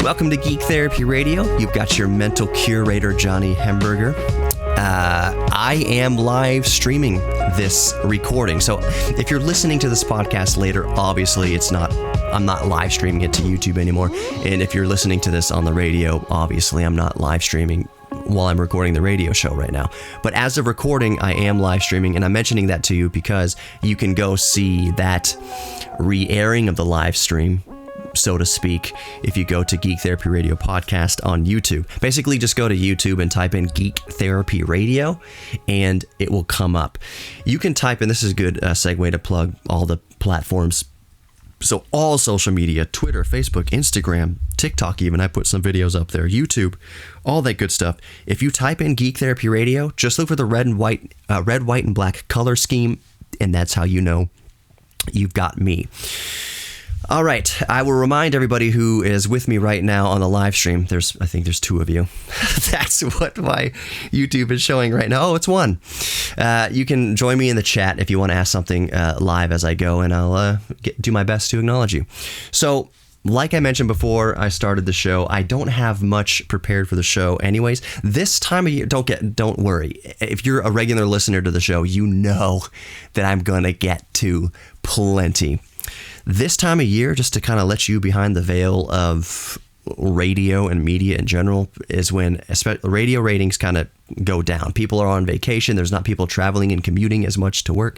Welcome to Geek Therapy Radio. You've got your mental curator, Johnny Hemberger. I am live streaming this recording. So if you're listening to this podcast later, obviously I'm not live streaming it to YouTube anymore. And if you're listening to this on the radio, obviously I'm not live streaming while I'm recording the radio show right now. But as of recording, I am live streaming, and I'm mentioning that to you because you can go see that re-airing of the live stream, so to speak, if you go to Geek Therapy Radio Podcast on YouTube. Basically, just go to YouTube and type in Geek Therapy Radio, and it will come up. You can type in, this is a good segue to plug all the platforms. So all social media, Twitter, Facebook, Instagram, TikTok even, I put some videos up there, YouTube, all that good stuff. If you type in Geek Therapy Radio, just look for the red, white, and black color scheme, and that's how you know you've got me. All right, I will remind everybody who is with me right now on the live stream. I think there's two of you. That's what my YouTube is showing right now. Oh, it's one. You can join me in the chat if you want to ask something live as I go, and I'll do my best to acknowledge you. So, like I mentioned before I started the show, I don't have much prepared for the show anyways. This time of year, don't worry. If you're a regular listener to the show, you know that I'm going to get to plenty. This time of year, just to kind of let you behind the veil of radio and media in general, is when radio ratings kind of go down. People are on vacation. There's not people traveling and commuting as much to work.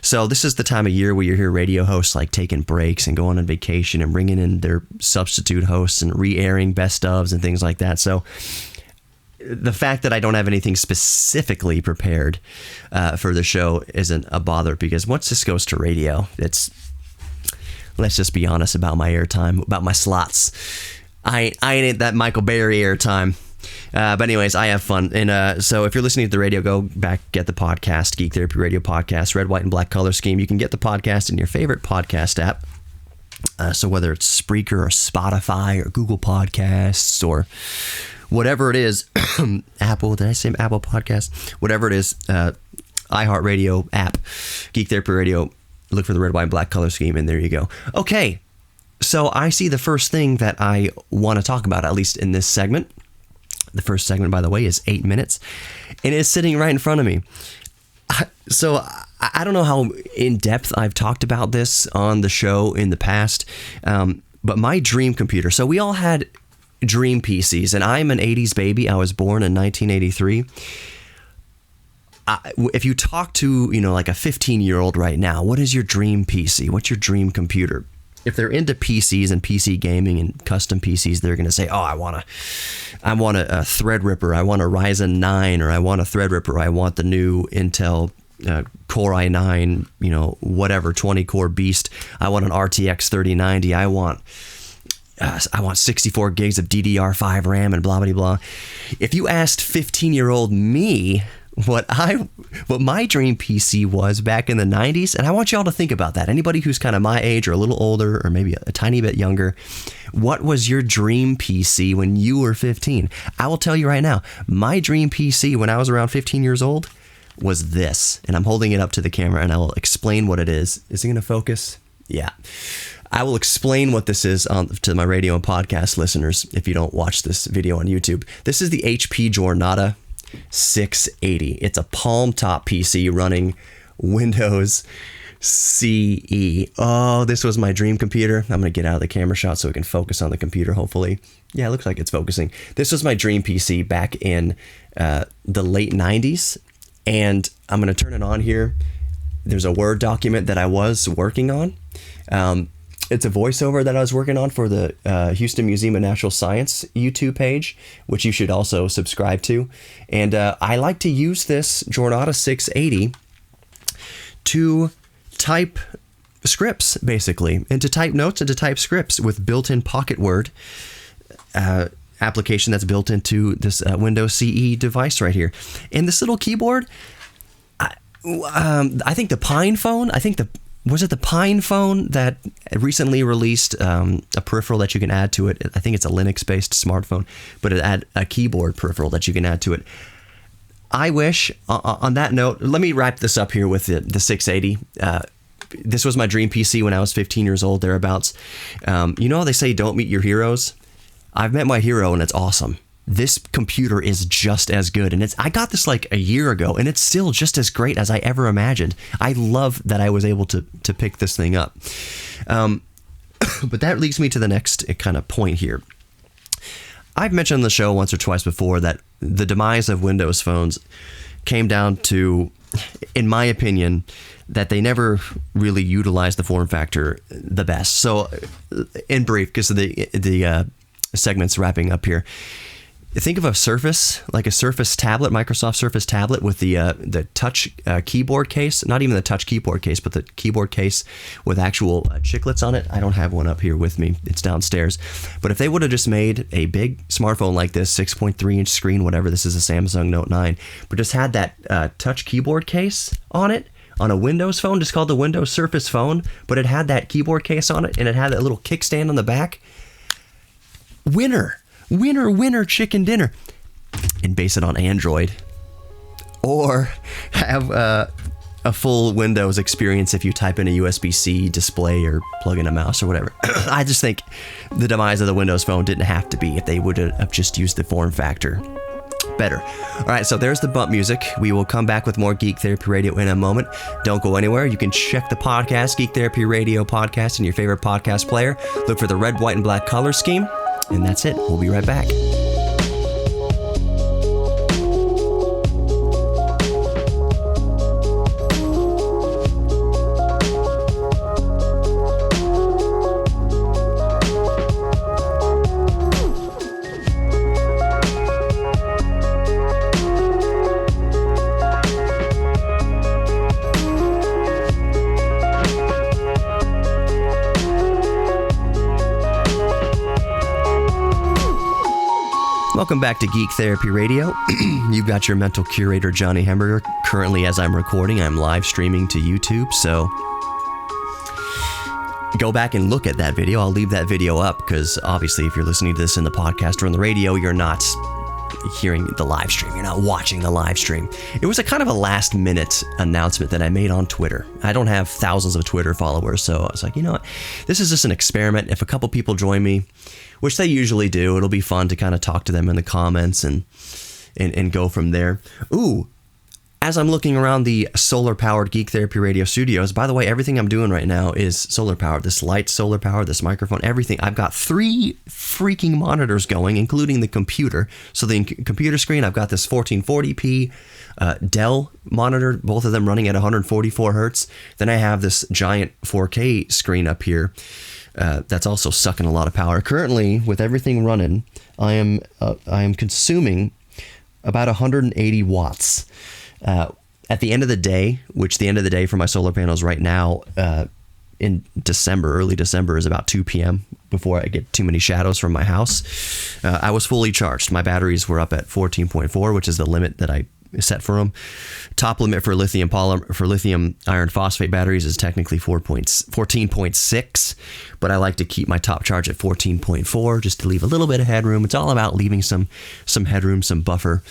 So this is the time of year where you hear radio hosts like taking breaks and going on vacation and bringing in their substitute hosts and re-airing best ofs and things like that. So the fact that I don't have anything specifically prepared for the show isn't a bother, because once this goes to radio, let's just be honest about my airtime, about my slots. I ain't that Michael Berry airtime. But anyways, I have fun. And so if you're listening to the radio, go back, get the podcast, Geek Therapy Radio Podcast, red, white, and black color scheme. You can get the podcast in your favorite podcast app. So whether it's Spreaker or Spotify or Google Podcasts or whatever it is, Apple, did I say Apple Podcast? Whatever it is, iHeartRadio app, Geek Therapy Radio, look for the red, white, and black color scheme, and there you go. Okay, so I see the first thing that I want to talk about, at least in this segment. The first segment, by the way, is 8 minutes, and it's sitting right in front of me. So I don't know how in-depth I've talked about this on the show in the past, but my dream computer. So we all had dream PCs, and I'm an 80s baby. I was born in 1983. If you talk to, like a 15-year-old right now, what is your dream PC? What's your dream computer? If they're into PCs and PC gaming and custom PCs, they're going to say, oh, I want a Threadripper. I want a Ryzen 9, or I want a Threadripper. I want the new Intel Core i9, whatever, 20-core beast. I want an RTX 3090. I want 64 gigs of DDR5 RAM and blah, blah, blah. If you asked 15-year-old me what my dream PC was back in the 90s, and I want y'all to think about that. Anybody who's kind of my age or a little older or maybe a tiny bit younger, what was your dream PC when you were 15? I will tell you right now, my dream PC when I was around 15 years old was this, and I'm holding it up to the camera, and I will explain what it is. Is it going to focus? Yeah. I will explain what this is to my radio and podcast listeners if you don't watch this video on YouTube. This is the HP Jornada 680. It's a palm top PC running Windows CE. Oh, this was my dream computer. I'm going to get out of the camera shot so we can focus on the computer, hopefully. Yeah, it looks like it's focusing. This was my dream PC back in the late 90s, and I'm going to turn it on here. There's a Word document that I was working on. It's a voiceover that I was working on for the Houston Museum of Natural Science YouTube page, which you should also subscribe to. And I like to use this Jornada 680 to type scripts, basically, and to type notes and to type scripts with built-in Pocket Word application that's built into this Windows CE device right here. And this little keyboard, I think the Pine phone, was it the Pine phone that recently released a peripheral that you can add to it? I think it's a Linux-based smartphone, but it had a keyboard peripheral that you can add to it. I wish, on that note, let me wrap this up here with the 680. This was my dream PC when I was 15 years old, thereabouts. You know how they say don't meet your heroes? I've met my hero and it's awesome. This computer is just as good. And I got this like a year ago and it's still just as great as I ever imagined. I love that I was able to pick this thing up. But that leads me to the next kind of point here. I've mentioned on the show once or twice before that the demise of Windows phones came down to, in my opinion, that they never really utilized the form factor the best. So in brief, because the segment's wrapping up here, think of a Surface, like a Surface tablet, Microsoft Surface tablet with the touch keyboard case, not even the touch keyboard case, but the keyboard case with actual chiclets on it. I don't have one up here with me. It's downstairs. But if they would have just made a big smartphone like this, 6.3-inch screen, whatever, this is a Samsung Note 9, but just had that touch keyboard case on it, on a Windows phone, just called the Windows Surface phone, but it had that keyboard case on it, and it had that little kickstand on the back. Winner, chicken dinner. And base it on Android. Or have a full Windows experience if you type in a USB-C display or plug in a mouse or whatever. I just think the demise of the Windows phone didn't have to be if they would have just used the form factor better. All right, so there's the bump music. We will come back with more Geek Therapy Radio in a moment. Don't go anywhere. You can check the podcast, Geek Therapy Radio podcast, in your favorite podcast player. Look for the red, white, and black color scheme. And that's it. We'll be right back. Welcome back to Geek Therapy Radio. You've got your mental curator, Johnny Hemberger. Currently, as I'm recording, I'm live streaming to YouTube, so go back and look at that video. I'll leave that video up because obviously if you're listening to this in the podcast or on the radio, you're not hearing the live stream. You're not watching the live stream. It was a kind of a last minute announcement that I made on Twitter. I don't have thousands of Twitter followers, so I was like, you know what? This is just an experiment. If a couple people join me, which they usually do, it'll be fun to kind of talk to them in the comments and go from there. Ooh, as I'm looking around the solar-powered Geek Therapy Radio studios, by the way, everything I'm doing right now is solar-powered. This light, solar-powered, this microphone, everything. I've got 3 freaking monitors going, including the computer. So the computer screen, I've got this 1440p Dell monitor, both of them running at 144 hertz. Then I have this giant 4K screen up here. That's also sucking a lot of power. Currently, with everything running, I am consuming about 180 watts. At the end of the day, which the end of the day for my solar panels right now in December, early December, is about 2 p.m. before I get too many shadows from my house, I was fully charged. My batteries were up at 14.4, which is the limit that I set for them. Top limit for lithium iron phosphate batteries is technically 14.6, but I like to keep my top charge at 14.4 just to leave a little bit of headroom. It's all about leaving some headroom, some buffer.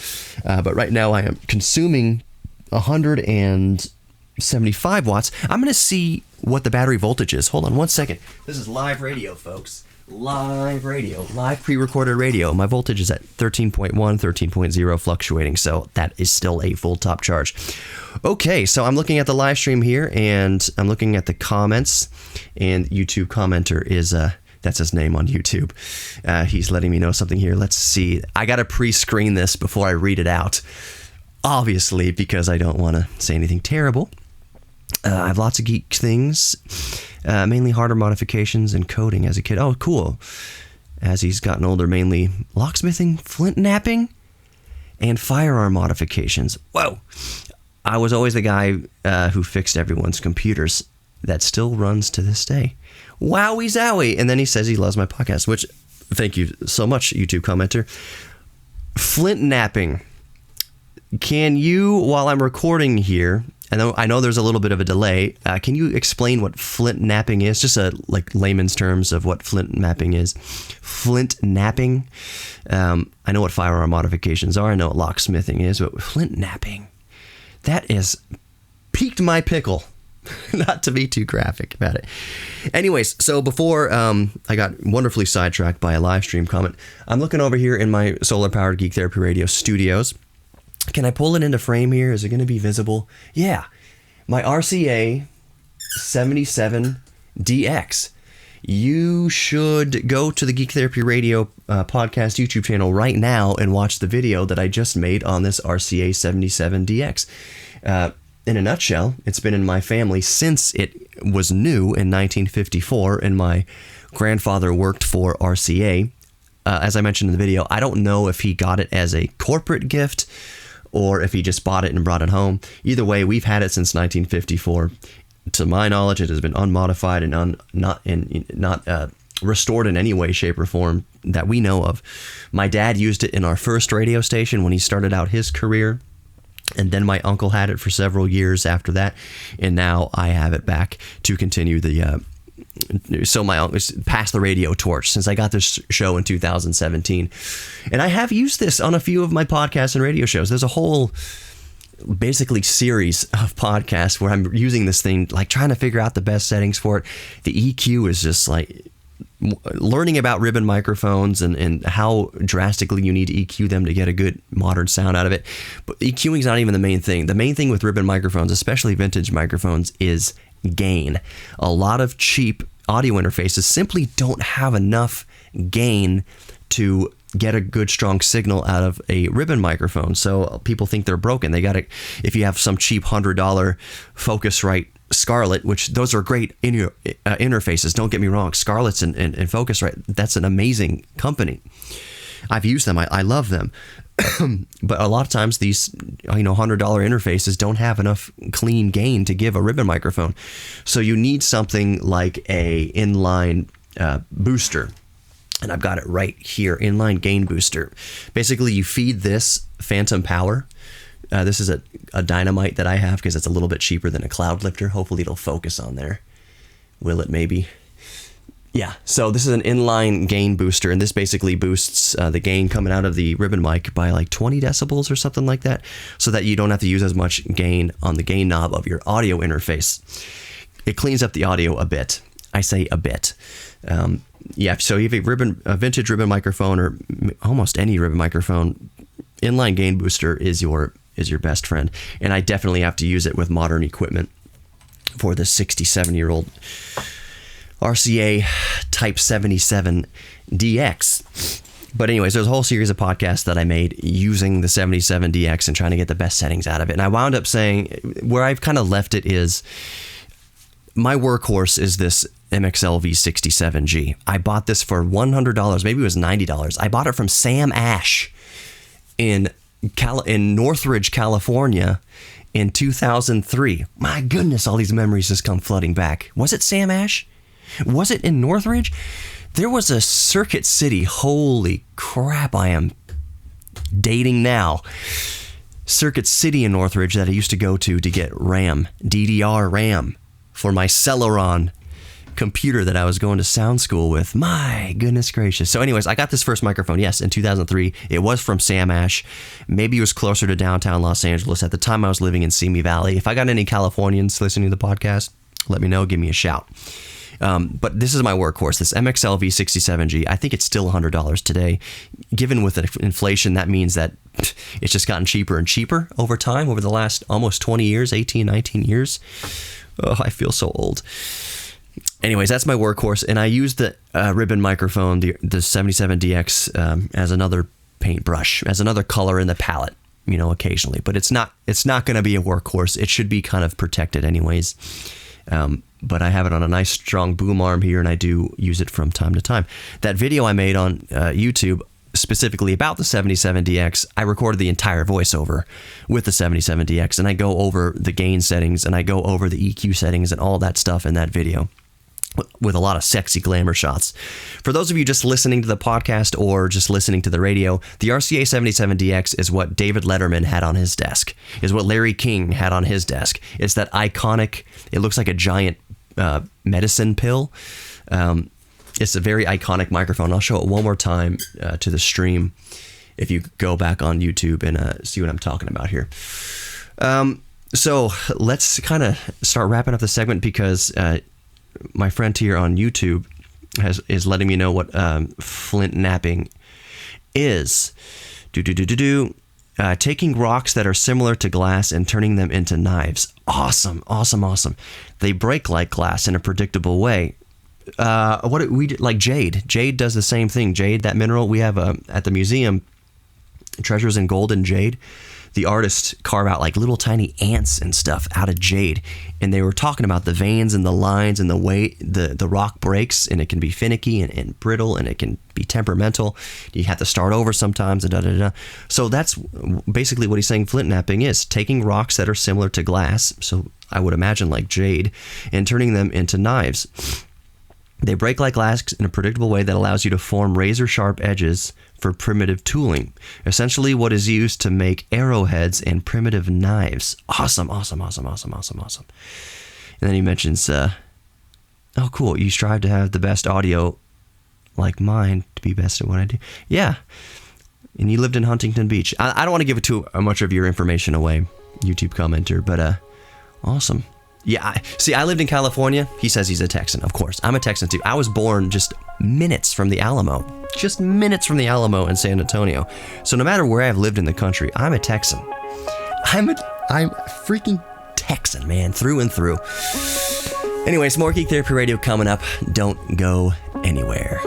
But right now I am consuming 175 watts. I'm going to see what the battery voltage is. Hold on one second. This is live radio, folks. Live radio, live pre-recorded radio. My voltage is at 13.1, 13.0 fluctuating, so that is still a full top charge. Okay, so I'm looking at the live stream here, and I'm looking at the comments, and YouTube commenter is, that's his name on YouTube. He's letting me know something here. Let's see. I got to pre-screen this before I read it out, obviously, because I don't want to say anything terrible. I have lots of geek things, mainly hardware modifications and coding as a kid. Oh, cool. As he's gotten older, mainly locksmithing, flint napping, and firearm modifications. Whoa. I was always the guy who fixed everyone's computers. That still runs to this day. Wowie zowie. And then he says he loves my podcast, which, thank you so much, YouTube commenter. Flint napping. Can you, while I'm recording here, and I know there's a little bit of a delay, can you explain what flint napping is? Just like layman's terms of what flint napping is. Flint napping. I know what firearm modifications are. I know what locksmithing is, but flint napping, that is piqued my pickle. not to be too graphic about it. Anyways, so before I got wonderfully sidetracked by a live stream comment, I'm looking over here in my solar-powered Geek Therapy Radio studios. Can I pull it into frame here? Is it going to be visible? Yeah. My RCA 77DX. You should go to the Geek Therapy Radio podcast YouTube channel right now and watch the video that I just made on this RCA 77DX. In a nutshell, it's been in my family since it was new in 1954, and my grandfather worked for RCA. As I mentioned in the video, I don't know if he got it as a corporate gift or if he just bought it and brought it home. Either way, we've had it since 1954. To my knowledge, it has been unmodified and not restored in any way, shape, or form that we know of. My dad used it in our first radio station when he started out his career. And then my uncle had it for several years after that, and now I have it back to continue the. So my uncle passed the radio torch since I got this show in 2017, and I have used this on a few of my podcasts and radio shows. There's a whole, basically, series of podcasts where I'm using this thing, like trying to figure out the best settings for it. The EQ is just like learning about ribbon microphones and how drastically you need to EQ them to get a good modern sound out of it. But EQing is not even the main thing. The main thing with ribbon microphones, especially vintage microphones, is gain. A lot of cheap audio interfaces simply don't have enough gain to get a good strong signal out of a ribbon microphone. So people think they're broken. They got to, if you have some cheap $100 Focusrite Scarlett, which those are great interfaces, don't get me wrong. Scarlett's and Focusrite, that's an amazing company. I've used them. I love them. But a lot of times these $100 interfaces don't have enough clean gain to give a ribbon microphone. So you need something like a inline booster. And I've got it right here, inline gain booster. Basically, you feed this phantom power. This is a dynamite that I have because it's a little bit cheaper than a cloud lifter. Hopefully it'll focus on there. Will it maybe? Yeah, so this is an inline gain booster, and this basically boosts the gain coming out of the ribbon mic by like 20 decibels or something like that, so that you don't have to use as much gain on the gain knob of your audio interface. It cleans up the audio a bit. I say a bit. Yeah, so if you have a vintage ribbon microphone or almost any ribbon microphone, inline gain booster is your best friend. And I definitely have to use it with modern equipment for the 67-year-old RCA Type 77 DX. But anyways, there's a whole series of podcasts that I made using the 77DX and trying to get the best settings out of it. And I wound up saying, where I've kind of left it is, my workhorse is this MXL V67G. I bought this for $100, maybe it was $90. I bought it from Sam Ash in Northridge, California in 2003. My goodness, all these memories just come flooding back. Was it Sam Ash? Was it in Northridge? There was a Circuit City. Holy crap, I am dating now. Circuit City in Northridge that I used to go to get RAM, DDR RAM, for my Celeron computer that I was going to sound school with. My goodness gracious. So anyways, I got this first microphone, yes, in 2003. It was from Sam Ash. Maybe it was closer to downtown Los Angeles. At the time, I was living in Simi Valley. If I got any Californians listening to the podcast, let me know. Give me a shout. But this is my workhorse, this MXL V67G. I think it's still $100 today. Given with inflation, that means that it's just gotten cheaper and cheaper over time, over the last almost 20 years, 18, 19 years. Oh, I feel so old. Anyways, that's my workhorse, and I use the ribbon microphone, the 77DX, as another paintbrush, as another color in the palette, occasionally. But it's not going to be a workhorse. It should be kind of protected anyways. But I have it on a nice strong boom arm here, and I do use it from time to time. That video I made on YouTube specifically about the 77DX, I recorded the entire voiceover with the 77DX, and I go over the gain settings, and I go over the EQ settings and all that stuff in that video, with a lot of sexy glamour shots. For those of you just listening to the podcast or just listening to the radio, the RCA 77DX is what David Letterman had on his desk, is what Larry King had on his desk. It's that iconic, it looks like a giant medicine pill. It's a very iconic microphone. I'll show it one more time to the stream if you go back on YouTube and see what I'm talking about here. So let's kind of start wrapping up the segment because my friend here on YouTube is letting me know what flint napping is. Taking rocks that are similar to glass and turning them into knives. Awesome. They break like glass in a predictable way. What we did, like jade. Jade does the same thing. Jade, that mineral we have at the museum, treasures in gold and jade. The artists carve out like little tiny ants and stuff out of jade, and they were talking about the veins and the lines and the way the rock breaks, and it can be finicky and brittle, and it can be temperamental. You have to start over sometimes, and da-da-da. So that's basically what he's saying flint napping is, taking rocks that are similar to glass, so I would imagine like jade, and turning them into knives. They break like glass in a predictable way that allows you to form razor-sharp edges for primitive tooling, essentially what is used to make arrowheads and primitive knives. Awesome. And then he mentions, oh, cool, you strive to have the best audio like mine to be best at what I do. Yeah, and you lived in Huntington Beach. I don't want to give too much of your information away, YouTube commenter, but awesome. Yeah, I lived in California. He says he's a Texan. Of course, I'm a Texan too. I was born just minutes from the Alamo. Just minutes from the Alamo in San Antonio. So no matter where I've lived in the country, I'm a Texan. I'm freaking Texan, man, through and through. Anyways, more Geek Therapy Radio coming up. Don't go anywhere.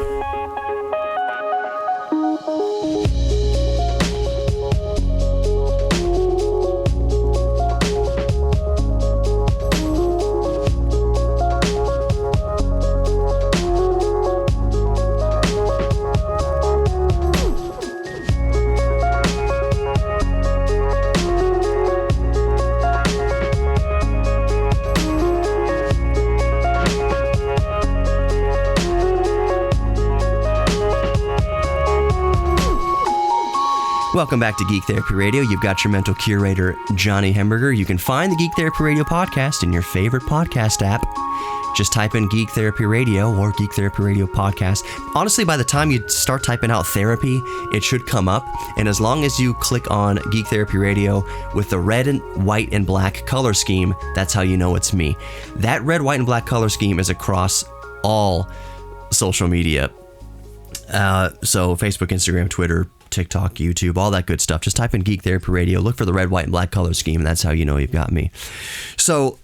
Welcome back to Geek Therapy Radio. You've got your mental curator, Johnny Hemberger. You can find the Geek Therapy Radio podcast in your favorite podcast app. Just type in Geek Therapy Radio or Geek Therapy Radio podcast. Honestly, by the time you start typing out therapy, it should come up. And as long as you click on Geek Therapy Radio with the red and white and black color scheme, that's how you know it's me. That red, white, and black color scheme is across all social media. So Facebook, Instagram, Twitter, TikTok, YouTube, all that good stuff. Just type in Geek Therapy Radio, look for the red, white, and black color scheme, and that's how you know you've got me. So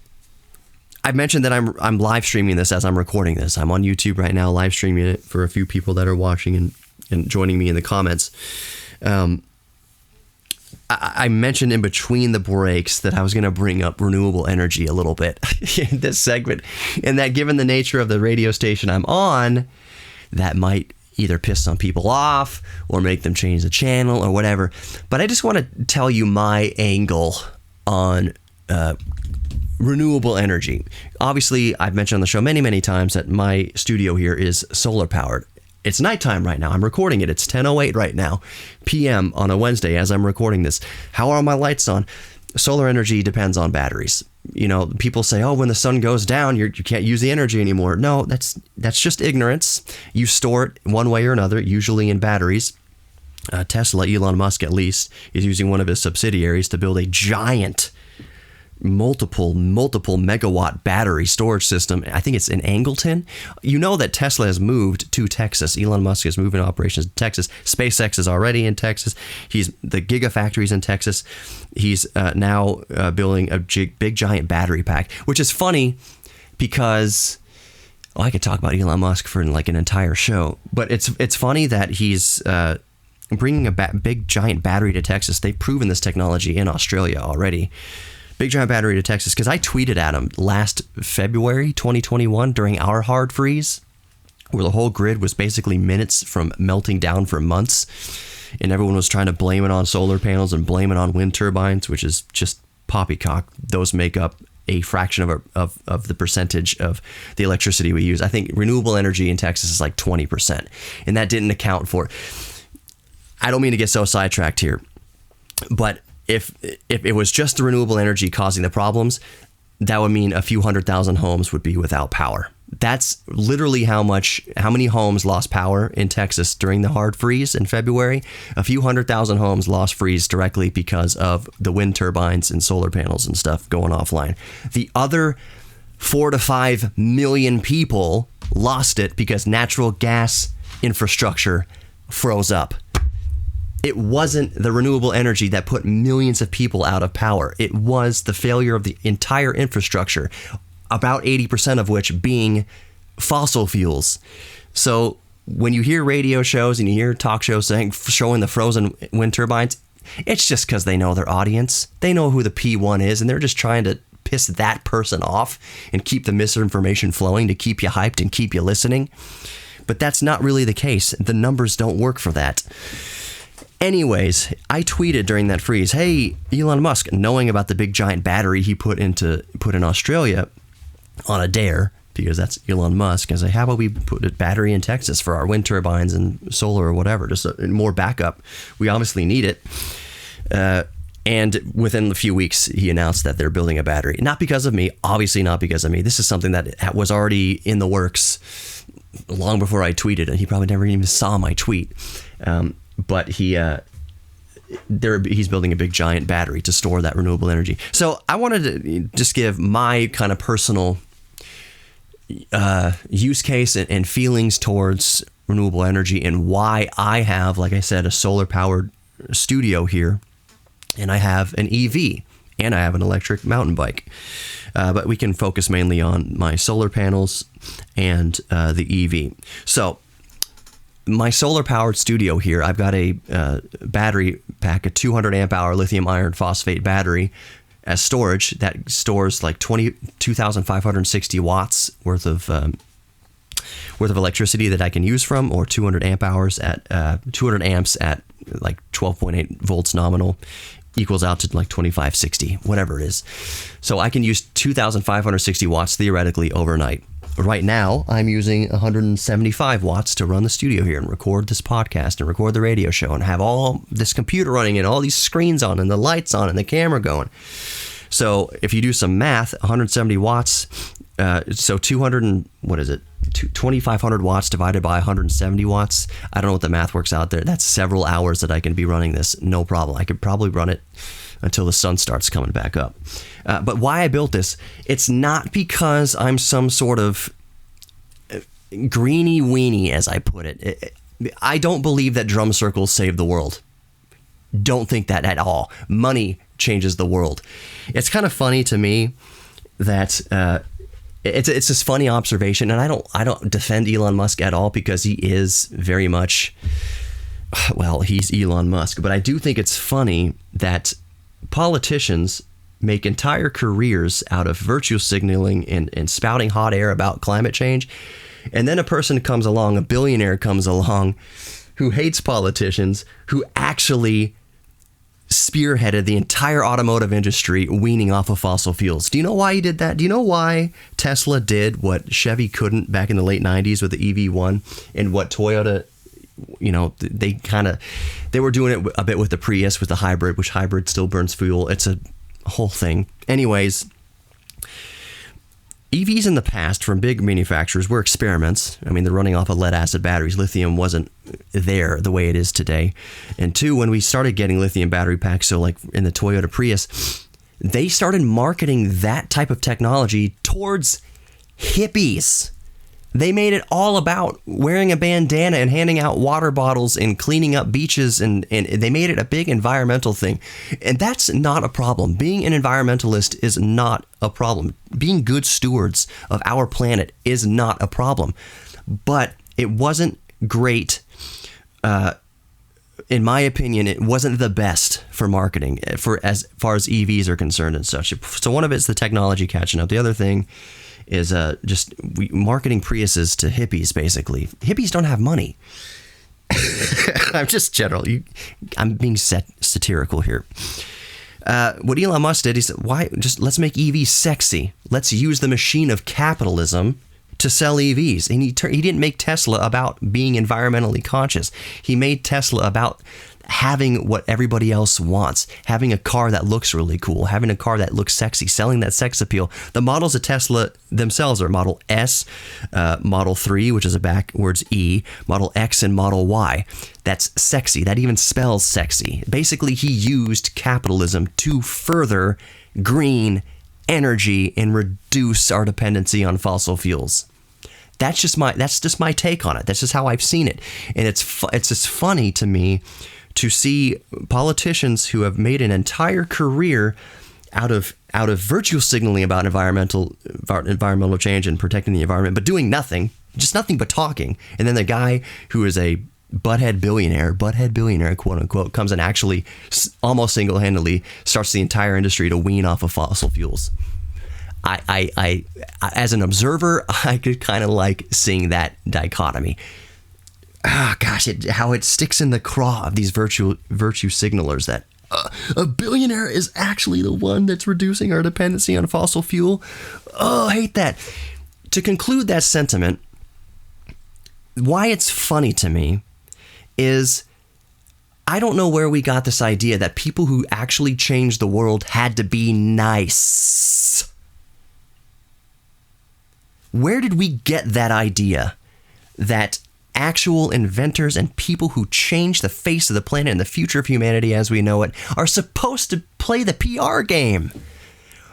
I mentioned that I'm live streaming this as I'm recording this. I'm on YouTube right now, live streaming it for a few people that are watching and joining me in the comments. I mentioned in between the breaks that I was going to bring up renewable energy a little bit in this segment, and that given the nature of the radio station I'm on, that might either piss some people off or make them change the channel or whatever. But I just want to tell you my angle on renewable energy. Obviously, I've mentioned on the show many times that my studio here is solar powered. It's nighttime right now. I'm recording it. It's 10:08 right now, p.m. on a Wednesday as I'm recording this. How are my lights on? Solar energy depends on batteries. You know, people say, oh, when the sun goes down, you can't use the energy anymore. No, that's just ignorance. You store it one way or another, usually in batteries. Tesla, Elon Musk at least, is using one of his subsidiaries to build a giant multiple megawatt battery storage system. I think it's in Angleton. You know that Tesla has moved to Texas. Elon Musk has moved in operations to Texas. SpaceX is already in Texas. The Gigafactory's in Texas. He's now building a big giant battery pack, which is funny because I could talk about Elon Musk for like an entire show, but it's funny that he's bringing a big giant battery to Texas. They've proven this technology in Australia already. Big giant battery to Texas, because I tweeted at him last February 2021 during our hard freeze, where the whole grid was basically minutes from melting down for months, and everyone was trying to blame it on solar panels and blame it on wind turbines, which is just poppycock. Those make up a fraction of the percentage of the electricity we use. I think renewable energy in Texas is like 20%, and that didn't account for. I don't mean to get so sidetracked here, but if it was just the renewable energy causing the problems, that would mean a few 100,000 homes would be without power. That's literally how many homes lost power in Texas during the hard freeze in February. A few 100,000 homes lost freeze directly because of the wind turbines and solar panels and stuff going offline. The other 4 to 5 million people lost it because natural gas infrastructure froze up. It wasn't the renewable energy that put millions of people out of power. It was the failure of the entire infrastructure, about 80% of which being fossil fuels. So when you hear radio shows and you hear talk shows showing the frozen wind turbines, it's just because they know their audience. They know who the P1 is, and they're just trying to piss that person off and keep the misinformation flowing to keep you hyped and keep you listening. But that's not really the case. The numbers don't work for that. Anyways, I tweeted during that freeze, hey, Elon Musk, knowing about the big giant battery he put in Australia on a dare, because that's Elon Musk. I say, how about we put a battery in Texas for our wind turbines and solar or whatever, just more backup. We obviously need it. And within a few weeks, he announced that they're building a battery. Not because of me, obviously not because of me. This is something that was already in the works long before I tweeted, and he probably never even saw my tweet. But he's building a big giant battery to store that renewable energy. So I wanted to just give my kind of personal use case and feelings towards renewable energy and why I have, like I said, a solar powered studio here, and I have an EV and I have an electric mountain bike. But we can focus mainly on my solar panels and the EV. So my solar powered studio here, I've got a battery pack, a 200 amp hour lithium iron phosphate battery as storage that stores like 2,560 watts worth of electricity that I can use from, or 200 amp hours at 200 amps at like 12.8 volts nominal equals out to like 2560, whatever it is. So I can use 2,560 watts theoretically overnight. Right now, I'm using 175 watts to run the studio here and record this podcast and record the radio show and have all this computer running and all these screens on and the lights on and the camera going. So if you do some math, 170 watts, so 2,500 watts divided by 170 watts. I don't know what the math works out there. That's several hours that I can be running this, no problem. I could probably run it until the sun starts coming back up. But why I built this, it's not because I'm some sort of greenie weenie, as I put it. I don't believe that drum circles save the world. Don't think that at all. Money changes the world. It's kind of funny to me that it's this funny observation, and I don't defend Elon Musk at all because he is very much, well, he's Elon Musk. But I do think it's funny that politicians make entire careers out of virtue signaling and spouting hot air about climate change. And then a person comes along, a billionaire comes along who hates politicians, who actually spearheaded the entire automotive industry weaning off of fossil fuels. Do you know why he did that? Do you know why Tesla did what Chevy couldn't back in the late 90s with the EV1, and what Toyota, they were doing it a bit with the Prius, with the hybrid, which hybrid still burns fuel. It's a whole thing. Anyways, EVs in the past from big manufacturers were experiments. I mean, they're running off of lead acid batteries. Lithium wasn't there the way it is today. And two, when we started getting lithium battery packs, so like in the Toyota Prius, they started marketing that type of technology towards hippies. They made it all about wearing a bandana and handing out water bottles and cleaning up beaches, and they made it a big environmental thing. And that's not a problem. Being an environmentalist is not a problem. Being good stewards of our planet is not a problem. But it wasn't great. In my opinion, it wasn't the best for marketing for as far as EVs are concerned and such. So one of it's the technology catching up. The other thing is marketing Priuses to hippies, basically. Hippies don't have money. I'm just I'm being satirical here. What Elon Musk did, he said, let's make EVs sexy. Let's use the machine of capitalism to sell EVs. And he didn't make Tesla about being environmentally conscious. He made Tesla about having what everybody else wants, having a car that looks really cool, having a car that looks sexy, selling that sex appeal. The models of Tesla themselves are Model S, Model 3, which is a backwards E, Model X, and Model Y. That's sexy. That even spells sexy. Basically, he used capitalism to further green energy and reduce our dependency on fossil fuels. That's just my take on it. That's just how I've seen it. And it's just funny to me to see politicians who have made an entire career out of virtue signaling about environmental change and protecting the environment, but doing nothing, just nothing but talking. And then the guy who is a butthead billionaire, quote unquote, comes and actually almost single-handedly starts the entire industry to wean off of fossil fuels. I as an observer, I could kind of like seeing that dichotomy. Gosh, how it sticks in the craw of these virtue signalers that a billionaire is actually the one that's reducing our dependency on fossil fuel. Oh, I hate that. To conclude that sentiment, why it's funny to me is I don't know where we got this idea that people who actually changed the world had to be nice. Where did we get that idea that actual inventors and people who change the face of the planet and the future of humanity as we know it are supposed to play the PR game,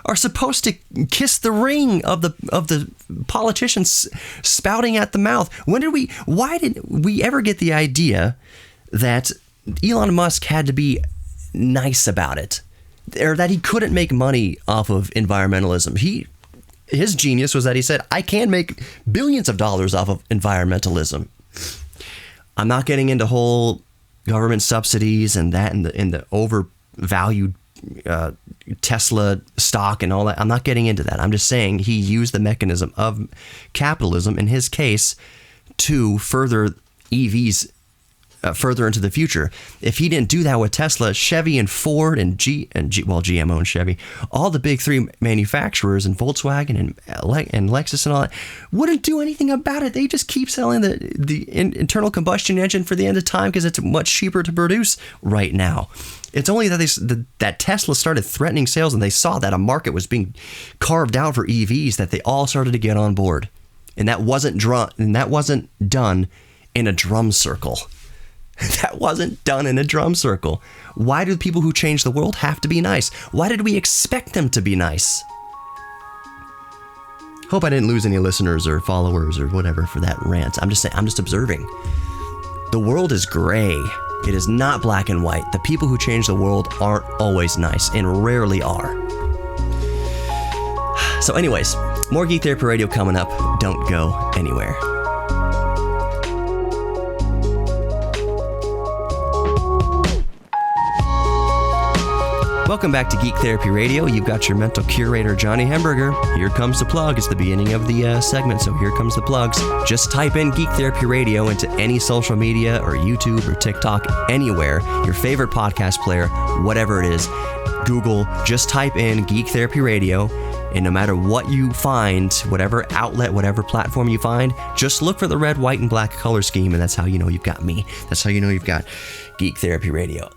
are supposed to kiss the ring of the politicians spouting at the mouth? Why did we ever get the idea that Elon Musk had to be nice about it, or that he couldn't make money off of environmentalism? His genius was that he said, I can make billions of dollars off of environmentalism. I'm not getting into whole government subsidies and that and the overvalued Tesla stock and all that. I'm not getting into that. I'm just saying he used the mechanism of capitalism, in his case, to further EVs further into the future. If he didn't do that with Tesla, Chevy and Ford and GM owns Chevy, all the big three manufacturers, and Volkswagen and Lexus and all that, wouldn't do anything about it. They just keep selling the internal combustion engine for the end of time because it's much cheaper to produce right now. It's only that that Tesla started threatening sales and they saw that a market was being carved out for EVs that they all started to get on board. And that wasn't done in a drum circle. That wasn't done in a drum circle. Why do people who change the world have to be nice? Why did we expect them to be nice? Hope I didn't lose any listeners or followers or whatever for that rant. I'm just saying, I'm just observing. The world is gray. It is not black and white. The people who change the world aren't always nice and rarely are. So anyways, more Geek Therapy Radio coming up. Don't go anywhere. Welcome back to Geek Therapy Radio. You've got your mental curator, Johnny Hemberger. Here comes the plug. It's the beginning of the segment, so here comes the plugs. Just type in Geek Therapy Radio into any social media or YouTube or TikTok, anywhere, your favorite podcast player, whatever it is. Google, just type in Geek Therapy Radio, and no matter what you find, whatever outlet, whatever platform you find, just look for the red, white, and black color scheme, and that's how you know you've got me. That's how you know you've got Geek Therapy Radio.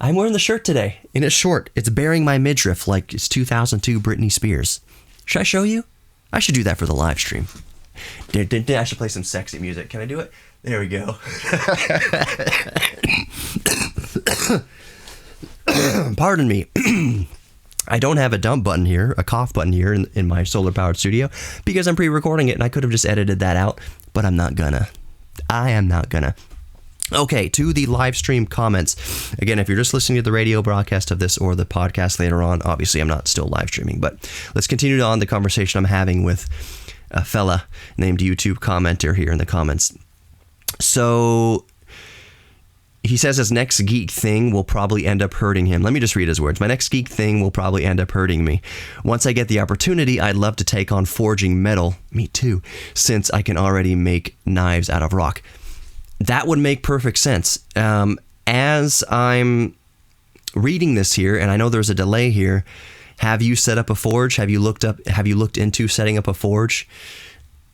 I'm wearing the shirt today, and it's short. It's bearing my midriff like it's 2002 Britney Spears. Should I show you? I should do that for the live stream. I should play some sexy music. Can I do it? There we go. Pardon me. I don't have a dump button here, a cough button here in my solar-powered studio because I'm pre-recording it, and I could have just edited that out, but I'm not gonna. I am not gonna. Okay, to the live stream comments. Again, if you're just listening to the radio broadcast of this or the podcast later on, obviously I'm not still live streaming, but let's continue on the conversation I'm having with a fella named YouTube commenter here in the comments. So he says his next geek thing will probably end up hurting him. Let me just read his words. My next geek thing will probably end up hurting me. Once I get the opportunity, I'd love to take on forging metal. Me too, since I can already make knives out of rock. That would make perfect sense. As I'm reading this here, and I know there's a delay here, have you set up a forge? Have you looked into setting up a forge?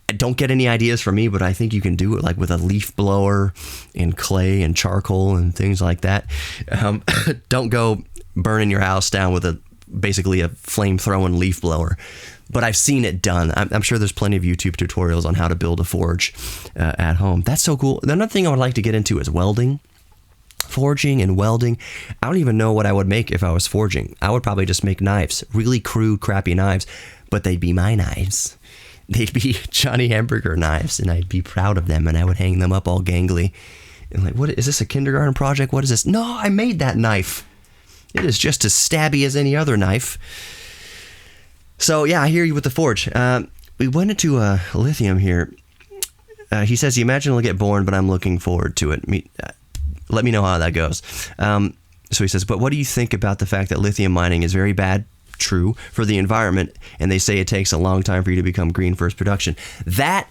Don't get any ideas from me, but I think you can do it like with a leaf blower and clay and charcoal and things like that. Don't go burning your house down with basically a flame-throwing leaf blower. But I've seen it done. I'm sure there's plenty of YouTube tutorials on how to build a forge at home. That's so cool. Another thing I would like to get into is welding. Forging and welding. I don't even know what I would make if I was forging. I would probably just make knives, really crude, crappy knives, but they'd be my knives. They'd be Johnny Hamburger knives, and I'd be proud of them, and I would hang them up all gangly. And like, what is this, a kindergarten project? What is this? No, I made that knife. It is just as stabby as any other knife. So yeah, I hear you with the forge. We went into lithium here. He says, you imagine it'll get boring, but I'm looking forward to it. Let me know how that goes. So he says, but what do you think about the fact that lithium mining is very bad, true, for the environment, and they say it takes a long time for you to become green first production? That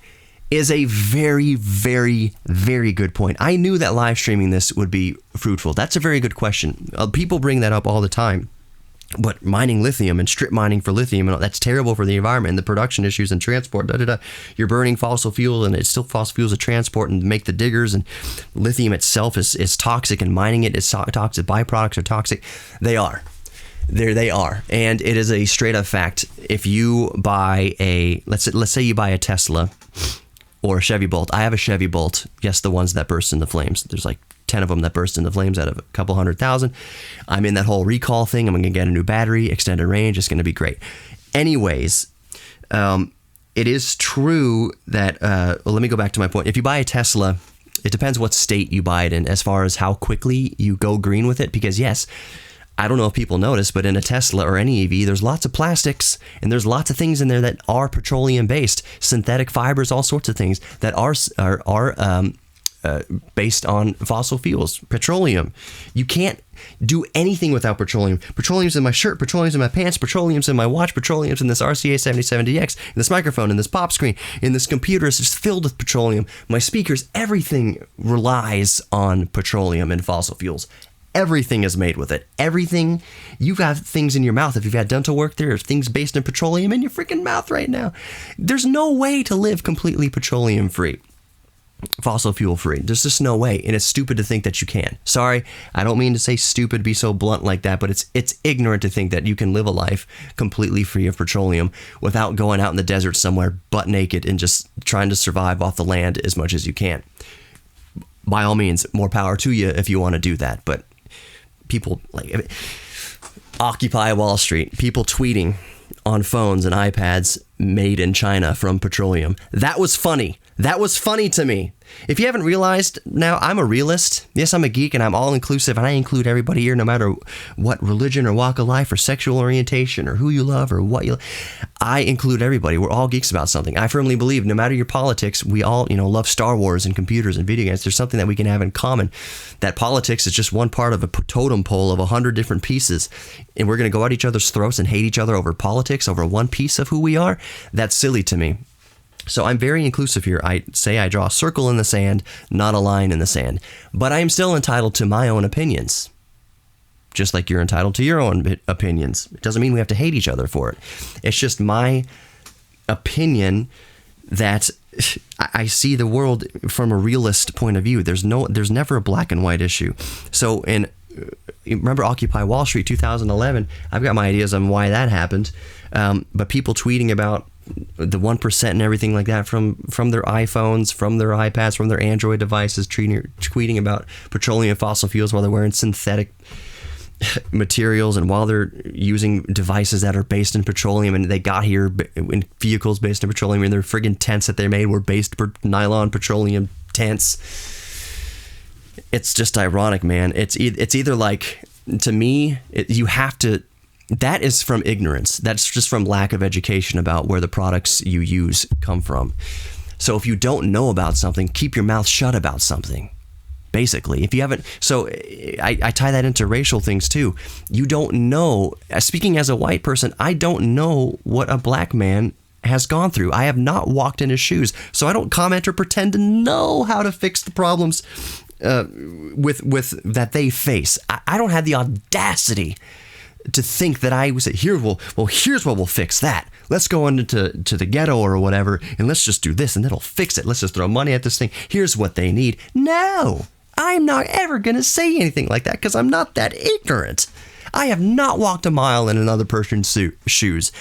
is a very, very, very good point. I knew that live streaming this would be fruitful. That's a very good question. People bring that up all the time. But mining lithium and strip mining for lithium, and that's terrible for the environment and the production issues and transport. You're burning fossil fuel, and it's still fossil fuels to transport and make the diggers. And lithium itself is toxic, and mining it is toxic. Byproducts are toxic. They are. They are, and it is a straight up fact. If you buy let's say you buy a Tesla or a Chevy Bolt. I have a Chevy Bolt. Yes, the ones that burst into flames. There's like 10 of them that burst into flames out of a couple 100,000. I'm in that whole recall thing. I'm going to get a new battery, extended range. It's going to be great. Anyways, it is true that, let me go back to my point. If you buy a Tesla, it depends what state you buy it in as far as how quickly you go green with it. Because yes, I don't know if people notice, but in a Tesla or any EV, there's lots of plastics and there's lots of things in there that are petroleum based, synthetic fibers, all sorts of things that are based on fossil fuels, petroleum. You can't do anything without petroleum. Petroleum's in my shirt, petroleum's in my pants, petroleum's in my watch, petroleum's in this RCA 77DX, in this microphone, in this pop screen, in this computer. It's just filled with petroleum. My speakers, everything relies on petroleum and fossil fuels. Everything is made with it. Everything. You have things in your mouth. If you've had dental work, there are things based in petroleum in your freaking mouth right now. There's no way to live completely petroleum free, fossil fuel free. There's just no way. And it's stupid to think that you can. Sorry, I don't mean to say stupid, be so blunt like that, but it's ignorant to think that you can live a life completely free of petroleum without going out in the desert somewhere butt naked and just trying to survive off the land as much as you can. By all means, more power to you if you want to do that. But people like Occupy Wall Street, people tweeting on phones and iPads made in China from petroleum. That was funny. That was funny to me. If you haven't realized, now I'm a realist. Yes, I'm a geek and I'm all inclusive, and I include everybody here no matter what religion or walk of life or sexual orientation or who you love or what you I include everybody. We're all geeks about something. I firmly believe no matter your politics, we all, love Star Wars and computers and video games. There's something that we can have in common. That politics is just one part of a totem pole of 100 different pieces. And we're going to go at each other's throats and hate each other over politics, over one piece of who we are. That's silly to me. So I'm very inclusive here. I say I draw a circle in the sand, not a line in the sand. But I am still entitled to my own opinions. Just like you're entitled to your own opinions. It doesn't mean we have to hate each other for it. It's just my opinion that I see the world from a realist point of view. There's never a black and white issue. So remember Occupy Wall Street 2011? I've got my ideas on why that happened. But people tweeting about the 1% and everything like that from their iPhones, from their iPads, from their Android devices, tweeting about petroleum and fossil fuels while they're wearing synthetic materials and while they're using devices that are based in petroleum, and they got here in vehicles based in petroleum, and their friggin' tents that they made were based nylon petroleum tents. It's just ironic, man. It's either like, to me, you have to. That is from ignorance. That's just from lack of education about where the products you use come from. So if you don't know about something, keep your mouth shut about something. Basically, if you haven't, so I tie that into racial things too. You don't know, speaking as a white person, I don't know what a black man has gone through. I have not walked in his shoes, so I don't comment or pretend to know how to fix the problems with that they face. I don't have the audacity to think that I would say, here's what will fix that. Let's go into the ghetto or whatever, and let's just do this, and it'll fix it. Let's just throw money at this thing. Here's what they need. No, I'm not ever going to say anything like that because I'm not that ignorant. I have not walked a mile in another person's shoes.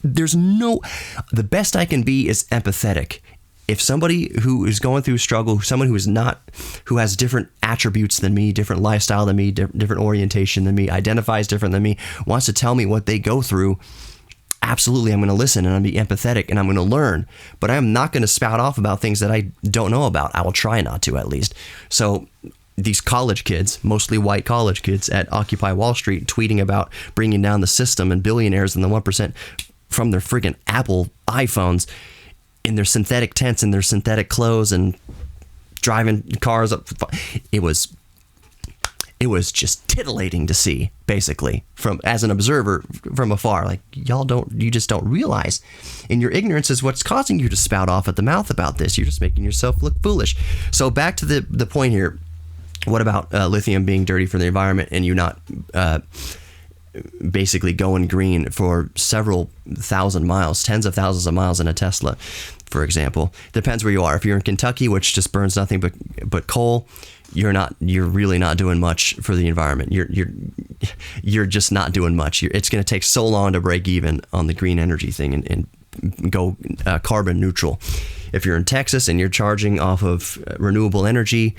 The best I can be is empathetic. If somebody who is going through struggle, someone who has different attributes than me, different lifestyle than me, different orientation than me, identifies different than me, wants to tell me what they go through, absolutely, I'm going to listen and I'm going to be empathetic and I'm going to learn. But I'm not going to spout off about things that I don't know about. I will try not to, at least. So these college kids, mostly white college kids at Occupy Wall Street, tweeting about bringing down the system and billionaires and the 1% from their friggin' Apple iPhones in their synthetic tents and their synthetic clothes and driving cars up. It was just titillating to see, basically, as an observer from afar. Like, you just don't realize. And your ignorance is what's causing you to spout off at the mouth about this. You're just making yourself look foolish. So back to the point here. What about lithium being dirty for the environment and you not basically going green for several thousand miles, tens of thousands of miles in a Tesla, for example? Depends where you are. If you're in Kentucky, which just burns nothing but coal, you're really not doing much for the environment. You're just not doing much. It's going to take so long to break even on the green energy thing and go carbon neutral. If you're in Texas and you're charging off of renewable energy,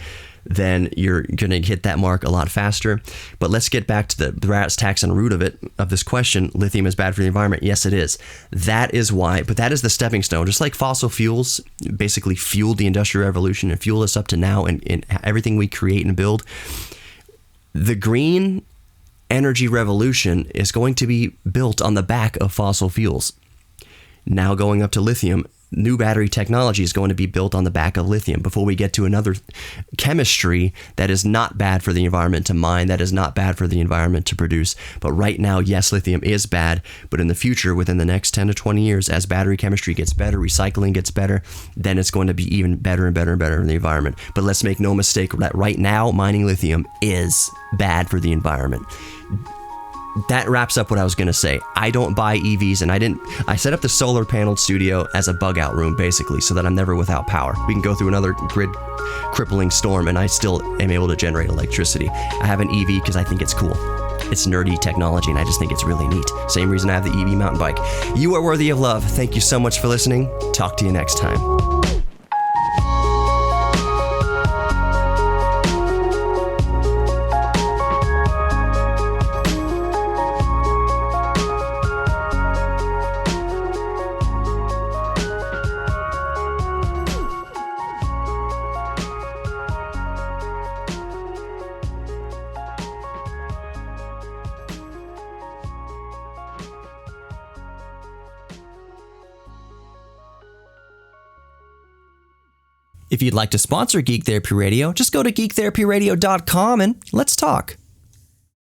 then you're going to hit that mark a lot faster. But let's get back to the rat's tax and root of this question. Lithium is bad for the environment. Yes, it is. That is why, but that is the stepping stone. Just like fossil fuels basically fueled the Industrial Revolution and fueled us up to now and everything we create and build, the green energy revolution is going to be built on the back of fossil fuels. Now going up to lithium, new battery technology is going to be built on the back of lithium before we get to another chemistry that is not bad for the environment to mine, that is not bad for the environment to produce. But right now, yes, lithium is bad, but in the future, within the next 10 to 20 years, as battery chemistry gets better, recycling gets better, then it's going to be even better and better and better in the environment. But let's make no mistake that right now, mining lithium is bad for the environment. That wraps up what I was going to say. I don't buy EVs, and I set up the solar paneled studio as a bug out room, basically, so that I'm never without power. We can go through another grid crippling storm and I still am able to generate electricity. I have an EV because I think it's cool. It's nerdy technology and I just think it's really neat. Same reason I have the EV mountain bike. You are worthy of love. Thank you so much for listening. Talk to you next time. If you'd like to sponsor Geek Therapy Radio, just go to geektherapyradio.com and let's talk.